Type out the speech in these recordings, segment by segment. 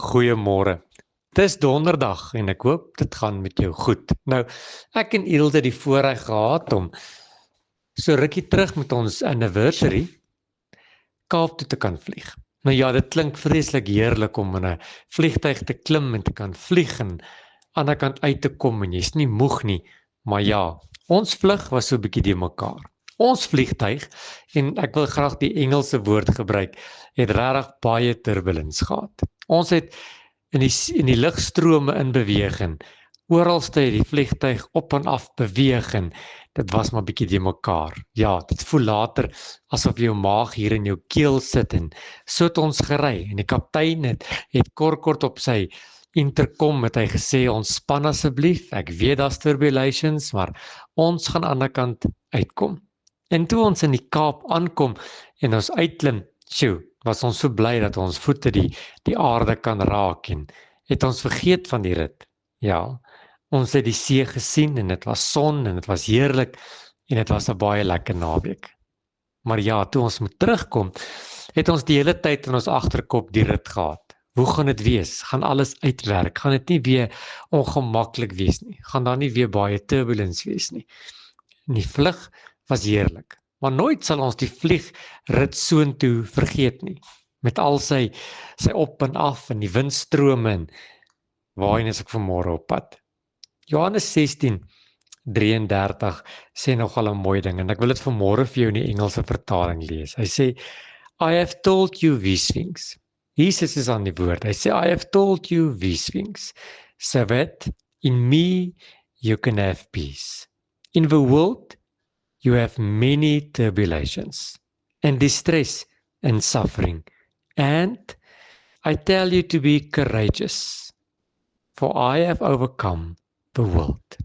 Goeiemôre. Dis donderdag en ek hoop dit gaan met jou goed. Nou, ek en Ilse het die voorreg gehad om so rukkie terug met ons anniversary Kaap toe te kan vlieg. Nou ja, dit klink vreeslik heerlik om in 'n vliegtuig te klim en te kan vlieg en aan die ander kant uit te kom en jy's nie moeg nie. Maar ja, ons vlug was so 'n bietjie de mekaar. Ons vliegtuig, en ek wil graag die Engelse woord gebruik, het regtig baie turbulence gehad. Ons het in die lugstrome in beweeg en oralste het die vliegtuig op en af beweeg en dit was maar bietjie de mekaar. Ja, dit voel later asof jou maag hier in jou keel sit en so het ons gery en die kaptein het kort op sy intercom het hy gesê ontspan asseblief. Ek weet daar's turbulations, maar ons gaan aan die ander kant uitkom. En toe ons in die Kaap aankom en ons uitklim, was ons so bly dat ons voete die aarde kan raak en het ons vergeet van die rit. Ja, ons het die see gesien en dit was son en dit was heerlik en dit was 'n baie lekker naweek. Maar ja, toe ons moet terugkom, het ons die hele tyd in ons agterkop die rit gehad. Hoe gaan dit wees? Gaan alles uitwerk? Gaan dit nie weer ongemaklik wees nie? Gaan daar nie weer baie turbulence wees nie? En die vlug was heerlik, maar nooit sal ons die vliegrit soontoe vergeet nie. Met al sy op en af en die windstrome en waarheen is ek vanmôre op pad? Johannes 16:33 sê nogal 'n mooi ding en ek wil dit vanmôre vir jou in die Engelse vertaling lees. Hy sê, I have told you these things. Jesus is aan die woord. Hy sê, I have told you these things, so that in me you can have peace. In the world you have many tribulations and distress and suffering. And I tell you to be courageous, for I have overcome the world.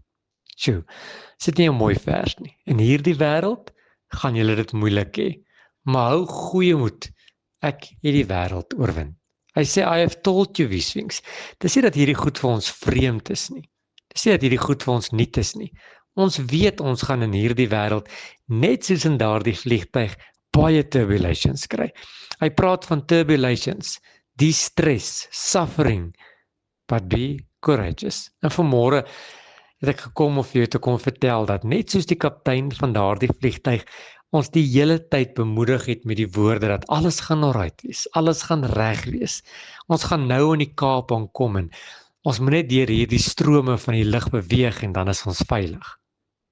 Sit nie 'n mooi vers nie. In hierdie wêreld gaan julle dit moeilik hê, maar hou goeie moed. Ek het die wêreld oorwin. Hy sê, I have told you these things. Dis nie dat hierdie goed vir ons vreemd is nie. Dis nie dat hierdie goed vir ons nuut is nie. Ons weet ons gaan in hierdie wêreld, net soos in daardie vliegtuig, baie turbulations kry. Hy praat van turbulations, distress, suffering, but be courageous. En vanmôre het ek gekom om vir jou te kom vertel dat net soos die kaptein van daardie vliegtuig ons die hele tyd bemoedig het met die woorde dat alles gaan alright wees, alles gaan reg wees. Ons gaan nou in die Kaap aankom en ons moet net deur hierdie strome van die lug beweeg en dan is ons veilig.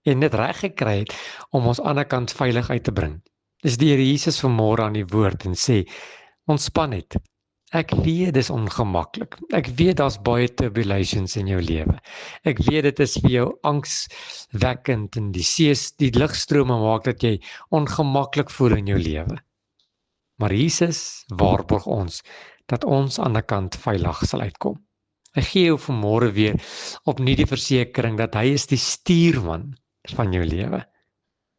En net reg gekry het om ons aan die ander kant veilig uit te bring. Dis die Here Jesus vanmôre aan die woord en sê, ontspan net. Ek weet dis ongemaklik. Ek weet daar's baie turbulations in jou lewe. Ek weet dit is vir jou angswekkend en die lugstrome maak dat jy ongemaklik voel in jou lewe. Maar Jesus waarborg ons dat ons aan die kant veilig sal uitkom. Ek gee jou vanmôre weer opnuut die versekering dat hy is die stuurman van jou lewe.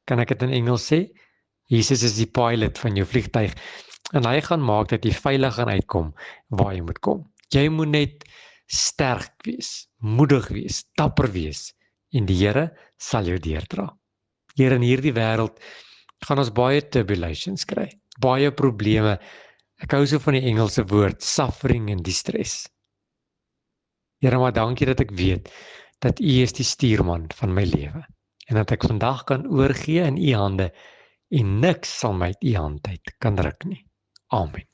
Kan ek dit in Engels sê? Jesus is die pilot van jou vliegtuig en hy gaan maak dat jy veilig gaan uitkom waar jy moet kom. Jy moet net sterk wees, moedig wees, dapper wees en die Here sal jou deurdra. Hier in hierdie wêreld gaan ons baie turbulations kry, baie probleme. Ek hou so van die Engelse woord suffering en distress. Here, maar dankie dat ek weet dat U is die stuurman van my lewe en dat ek vandag kan oorgee in U hande en niks sal my uit U hand uit kan ruk nie. Amen.